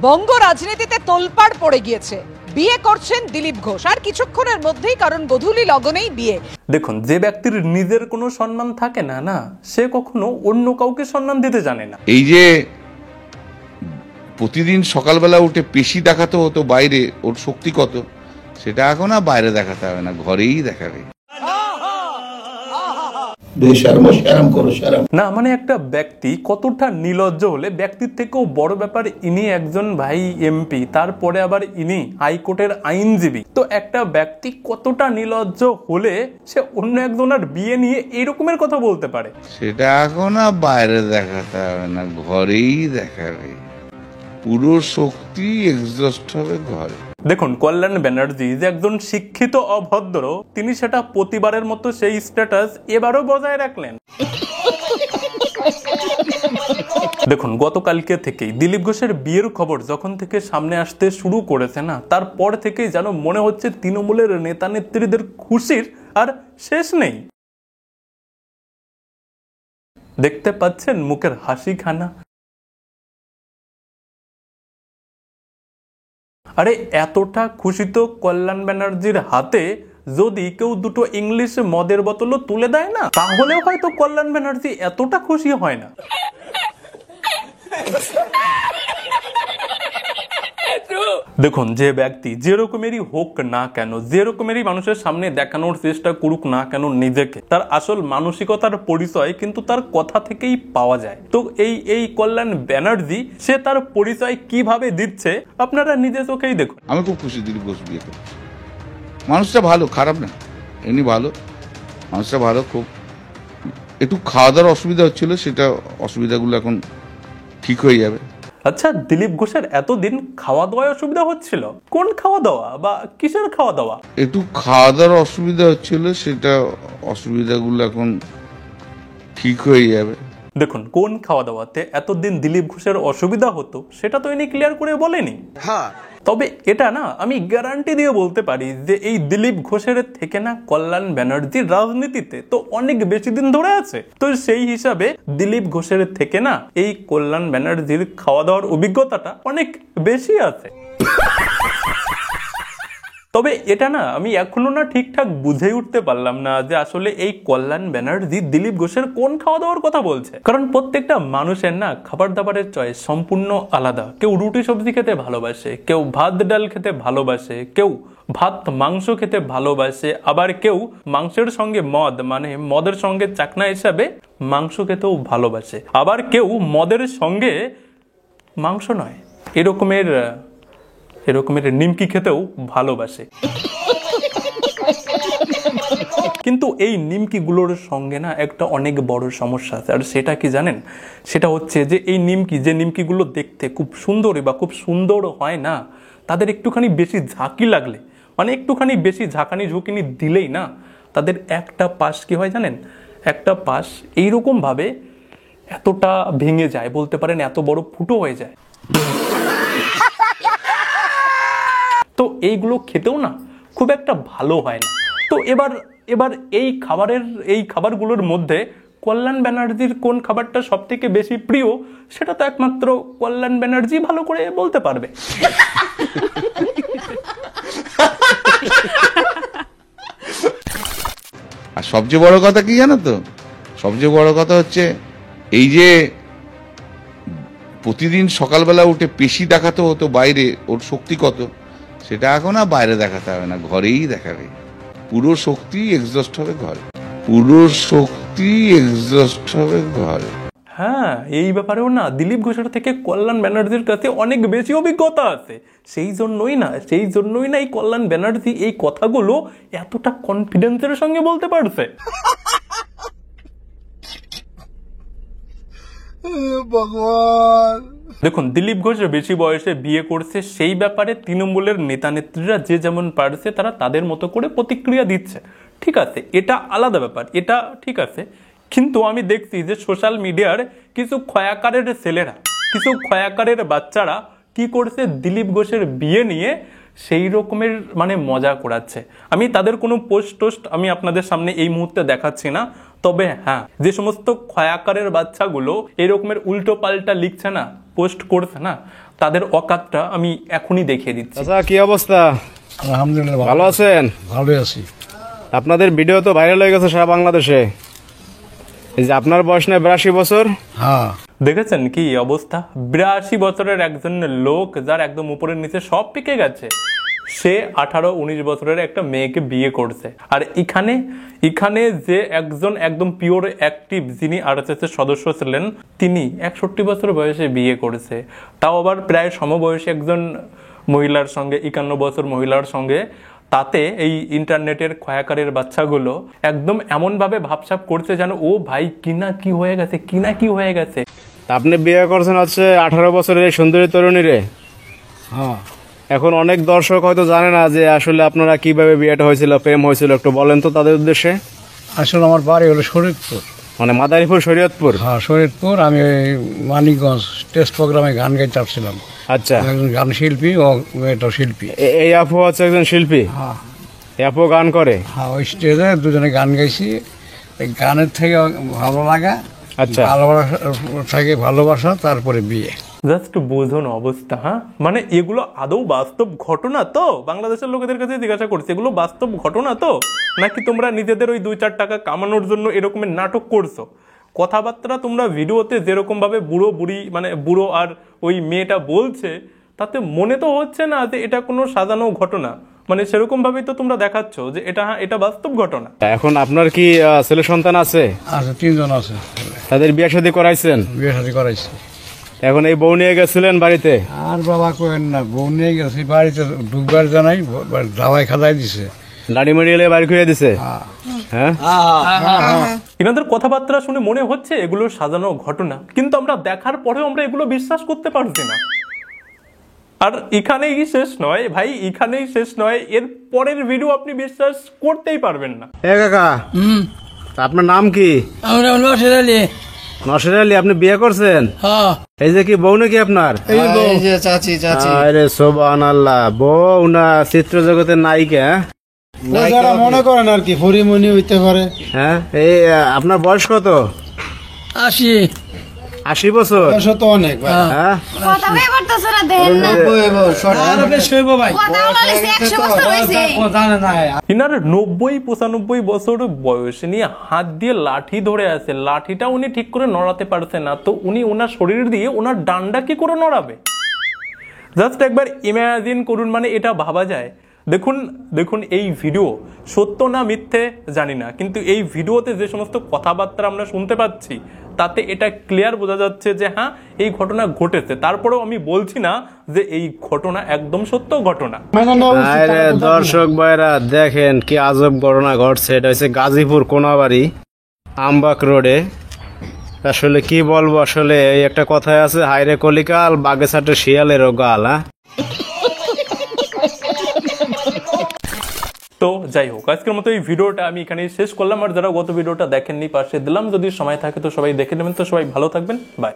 বঙ্গ রাজনীতিতে তোলপাড় পড়ে গিয়েছে। বিয়ে করছেন দিলীপ ঘোষ, আর কিছুক্ষণের মধ্যেই, কারণ গোধূলি লগনেই বিয়ে। দেখুন, যে ব্যক্তির নিজের কোনো সম্মান থাকে না না, সে কখনো অন্য কাউকে সম্মান দিতে জানে না। এই যে প্রতিদিন সকালবেলা উঠে পেশি দেখাতে হতো বাইরে, ওর শক্তি কত, সেটা এখন আর বাইরে দেখাতে হবে না, ঘরেই দেখাবে। না মানে একটা ব্যক্তি কতটা নির্লজ্জ হলে ব্যক্তির থেকেও বড় ব্যাপার, ইনি একজন ভাই এমপি, তারপরে আবার ইনি হাইকোর্টের আইনজীবী। তো একটা ব্যক্তি কতটা নির্লজ্জ হলে সে অন্য একজনের বিয়ে নিয়ে এইরকমের কথা বলতে পারে, সেটা এখন আর বাইরে দেখাতে হবে না, ঘরেই দেখাবে। পুরো শক্তি এক্সজস্ট হবে ঘরে। দেখুন, কল্যাণ ব্যানার্জি যে একজন শিক্ষিত অভদ্র, তিনি সেটা প্রতিবারের মতো সেই স্ট্যাটাস এবারও বজায় রাখলেন। দেখুন, গতকালকে থেকেই দিলীপ ঘোষের বিয়ের খবর যখন থেকে সামনে আসতে শুরু করেছে না, তারপর থেকেই যেন মনে হচ্ছে তৃণমূলের নেতা নেত্রীদের খুশির আর শেষ নেই। দেখতে পাচ্ছেন মুখের হাসি খানা। আরে এতটা খুশি তো কল্যাণ ব্যানার্জির হাতে যদি কেউ দুটো ইংলিশ মদের বোতলও তুলে দেয় না, তাহলেও হয়তো কল্যাণ ব্যানার্জি এতটা খুশি হয় না। দেখুন, যে ব্যক্তি যে রকমেরই হোক না কেন, যে রকমেরই মানুষের সামনে দেখানোর চেষ্টা করুক না কেন নিজেকে, তার আসল মানসিকতার পরিচয় কিন্তু তার কথা থেকেই পাওয়া যায়। তো এই কল্যাণ ব্যানার্জি সে তার পরিচয় কিভাবে দিচ্ছে আপনারা নিজে চোখেই দেখুন। আমি খুব খুশি দিলীপ ঘোষ বিয়ে করছে। মানুষটা ভালো, খারাপ না, এমনি ভালো, মানুষটা ভালো। খুব একটু খাওয়া দাওয়ার অসুবিধা হচ্ছিল, সেটা অসুবিধাগুলো এখন ঠিক হয়ে যাবে। আচ্ছা, দিলীপ ঘোষের এতদিন খাওয়া দাওয়ায় অসুবিধা হচ্ছিল, কোন খাওয়া দাওয়া বা কিসের খাওয়া দাওয়া? একটু খাওয়া দাওয়ার অসুবিধা হচ্ছিল, সেটা অসুবিধাগুলো এখন ঠিক হয়ে যাবে। দেখুন, কোন খাওয়া দাওয়াতে এতদিন দিলীপ ঘোষের অসুবিধা হতো সেটা তো ইনি ক্লিয়ার করে বলেনি। হ্যাঁ, তবে এটা না আমি গ্যারান্টি দিয়ে বলতে পারি যে এই দিলীপ ঘোষের থেকে না কল্যাণ ব্যানার্জির রাজনীতিতে তো অনেক বেশি দিন ধরে আছে। তো সেই হিসাবে দিলীপ ঘোষের থেকে না এই কল্যাণ ব্যানার্জির খাওয়া দাওয়ার অভিজ্ঞতাটা অনেক বেশি আছে। তবে এটা না আমি এখনো না ঠিকঠাক বুঝে উঠতে পারলাম না যে আসলে এই কল্যাণ ব্যানার্জি দিলীপ ঘোষের কোন খাওয়া দাওয়ার কথা বলছে। কারণ প্রত্যেকটা মানুষের না খাবার দাবারের চয়েস সম্পূর্ণ আলাদা। কেউ রুটি সবজি খেতে ভালোবাসে, কেউ ভাত ডাল খেতে ভালোবাসে, কেউ ভাত মাংস খেতে ভালোবাসে, আবার কেউ মাংসের সঙ্গে মদ, মানে মদের সঙ্গে চাকনা হিসাবে মাংস খেতেও ভালোবাসে, আবার কেউ মদের সঙ্গে মাংস নয় এরকমের নিমকি খেতেও ভালোবাসে। কিন্তু এই নিমকিগুলোর সঙ্গে না একটা অনেক বড় সমস্যা আছে, আর সেটা কি জানেন? সেটা হচ্ছে যে এই যে নিমকিগুলো দেখতে খুব সুন্দর বা খুব সুন্দর হয় না, তাদের একটুখানি বেশি ঝাঁকি লাগলে, মানে একটুখানি বেশি ঝুঁকিনি দিলেই না তাদের একটা পাশ কি হয় জানেন? একটা পাশ এইরকম ভাবে এতটা ভেঙে যায়, বলতে পারেন এত বড় ফুটো হয়ে যায়। তো এইগুলো খেতেও না খুব একটা ভালো হয় না। তো এবার এই খাবারগুলোর মধ্যে কল্যাণ ব্যানার্জির কোন খাবারটা সব থেকে বেশি প্রিয় সেটা তো একমাত্র কল্যাণ ব্যানার্জি ভালো করে বলতে পারবে। আর সবচেয়ে বড় কথা কি জানো তো? সবচেয়ে বড় কথা হচ্ছে এই যে প্রতিদিন সকালবেলা উঠে পেশি দেখাতে হতো বাইরে, ওর শক্তি কত, সেটা এখন আর বাইরে দেখাতে হবে না, ঘরেই দেখাবে। পুরো শক্তি এক্সজস্ট হবে ঘরে, পুরো শক্তি এক্সজস্ট হবে ঘরে। হ্যাঁ, এই ব্যাপারেও না দিলীপ ঘোষের থেকে কল্যাণ ব্যানার্জির কাছে অনেক বেশি অভিজ্ঞতা আছে। সেই জন্যই না এই কল্যাণ ব্যানার্জি এই কথাগুলো এতটা কনফিডেন্সের সঙ্গে বলতে পারছে। ভগবান, দেখুন, দিলীপ ঘোষ বেশি বয়সে বিয়ে করছে, সেই ব্যাপারে তৃণমূলের নেতা নেত্রীরা যে যেমন পারছে তারা তাদের মতো করে প্রতিক্রিয়া দিচ্ছে। ঠিক আছে, এটা আলাদা ব্যাপার, এটা ঠিক আছে। কিন্তু আমি দেখছি যে সোশ্যাল মিডিয়ার কিছু খয়াকারের ছেলেরা, কিছু খয়াকারের বাচ্চারা কি করছে, দিলীপ ঘোষের বিয়ে নিয়ে সেই রকমের মানে মজা করাচ্ছে। আমি তাদের কোনো পোস্ট আমি আপনাদের সামনে এই মুহূর্তে দেখাচ্ছি না, তবে হ্যাঁ, যে সমস্ত খয়াকারের বাচ্চাগুলো এরকমের উল্টো পাল্টা লিখছে না, পোস্ট করছে না, তাদের অকাতটা আমি এখনই দেখিয়ে দিচ্ছি। আচ্ছা, কি অবস্থা? আলহামদুলিল্লাহ ভালো আছেন? ভালোই আছি। আপনাদের ভিডিও তো ভাইরাল হয়ে গেছে সারা বাংলাদেশে। এই যে আপনার বয়স না 82 বছর। হ্যাঁ, দেখেছেন কি অবস্থা? 82 বছরের একজন লোক, যার একদম উপরের নিচে সব পেকে গেছে, সে 18-19 বছরের একটা মেয়েকে বিয়ে করছে। আর এখানে যে একজন একদম পিওর অ্যাক্টিভ যিনি আরএসএস এর সদস্য ছিলেন, তিনি 61 বছর বয়সে বিয়ে করেছে, তাও আবার প্রায় সমবয়সী একজন মহিলার সঙ্গে, 51 বছর মহিলার সঙ্গে। তাতে এই ইন্টারনেটের খয়াকারের বাচ্চাগুলো একদম এমনভাবে ভাবসাব করছে যেন ও ভাই কিনা কি হয়ে গেছে। তা আপনি বিয়ে করছেন হচ্ছে 18 বছরের এই সুন্দরী তরুণী রে। হ্যাঁ। এখন অনেক দর্শক হয়তো জানে না যে আসলে আপনারা কিভাবে বিয়েটা হয়েছিল, প্রেম হয়েছিল, একটু বলেন তো তাদের উদ্দেশ্যে। আসলে আমার বাড়ি হলো শরীয়তপুর। মানে মাদারীপুর, শরীয়তপুর। হ্যাঁ, শরীয়তপুর। আমি ওই মানিকগঞ্জ টেস্ট প্রোগ্রামে গান গাইতে আসছিলাম। আচ্ছা, একজন গান শিল্পী ও এটা শিল্পী। এই আপু হচ্ছে একজন শিল্পী। হ্যাঁ এই আপু গান করে। হ্যাঁ, ওই স্টেজে দুজনে গান গাইছি। এই গানের থেকে ভালো লাগা, আচ্ছা, ভালোবাসা থেকে ভালোবাসা, তারপরে বিয়ে। জাস্ট বোঝুন অবস্থা। হ্যাঁ, মানে এগুলো আদৌ বাস্তব ঘটনা তো? বাংলাদেশের লোকেদের কাছে জিজ্ঞাসা করছে, এগুলো বাস্তব ঘটনা তো, নাকি তোমরা নিজেদের ওই 2-4 টাকা কামানোর জন্য এরকমের নাটক করছো? কথাবার্তা তোমরা ভিডিওতে যেরকম ভাবে বুড়ো আর ওই মেয়েটা বলছে, তাতে মনে তো হচ্ছে না যে এটা কোনো সাজানো ঘটনা। মানে সেরকম ভাবেই তো তোমরা দেখাচ্ছ যে এটা বাস্তব ঘটনা। এখন আপনার কি ছেলে সন্তান আছে? আচ্ছা, 3 জন আছে। তাদের বিয়ে শাদী করাইছেন? বিয়ে শাদী করাইছি। এখন এই বউ নিয়ে গেছিলেন বাড়িতে? আর বাবা কোয়েন না, বউ নিয়ে গেছি বাড়িতে, ঢুকবার জানাই দাওয়াই খাদাই দিছে, লাড়ি মারি এলে বাড়ি খুঁজে দিছে। হ্যাঁ, এনাদের কথাবার্তা শুনে মনে হচ্ছে এগুলো সাজানো ঘটনা, কিন্তু আমরা দেখার পরেও আমরা এগুলো বিশ্বাস করতে পারছি না। আর এখানেই শেষ নয় ভাই, এখানেই শেষ নয়, এর পরের ভিডিও আপনি বিশ্বাস করতেই পারবেন না। এ কাকা, আপনার নাম কি? আমরা নসের আলী। নসের আলী, আপনি বিয়ে করছেন? হ্যাঁ, এই যে কি বউ নাকি আপনার? এই যে চাচি। আরে সুবহানাল্লাহ, বউ না চিত্র জগতের নায়িকা? যারা মনে করেন আর কি পরিমণি হইতে পারে। হ্যাঁ, এই আপনার বয়স কত? 80 80 বছর? তো অনেক ভাই। হ্যাঁ, কথা কই করতেছ না দেখেন না আরো বেশি হইব ভাই। কথা বলাইছে 100 বছর হইছে জানে না। ইনার 90-95 বছর বয়স, নিয়ে হাত দিয়ে লাঠি ধরে আছে, লাঠিটা উনি ঠিক করে নড়াতে পারছে না, তো উনি ওনার শরীর দিয়ে ওনার ডান্ডা কি করে নড়াবে? জাস্ট একবার ইমাজিন করুন, মানে এটা ভাবা যায়? দেখুন এই ভিডিও সত্য না মিথ্যে জানি না, কিন্তু এই ভিডিওতে যে সমস্ত কথাবার্তা আমরা শুনতে পাচ্ছি, তাতে এটা ক্লিয়ার বোঝা যাচ্ছে যে হ্যাঁ, এই ঘটনা ঘটেছে। তারপরেও আমি বলছি না যে এই ঘটনা একদম সত্য ঘটনা। আরে দর্শক ভাইরা, দেখেন কি আজব ঘটনা ঘটছে। এটা হচ্ছে গাজীপুর কোনাবাড়ি, আমবাগ রোডে। আসলে কি বলবো, আসলে এই একটা কথাই আছে, হাইরে কলিকাল বাগে ছাটে শিয়ালেরও গাল। হ্যাঁ, তো যাই হোক, আজকের মতো এই ভিডিওটা আমি এখানেই শেষ করলাম। আর যারা গত ভিডিওটা দেখেননি, পাশে দিলাম, যদি সময় থাকে তো সবাই দেখে নেবেন। তো সবাই ভালো থাকবেন, বাই।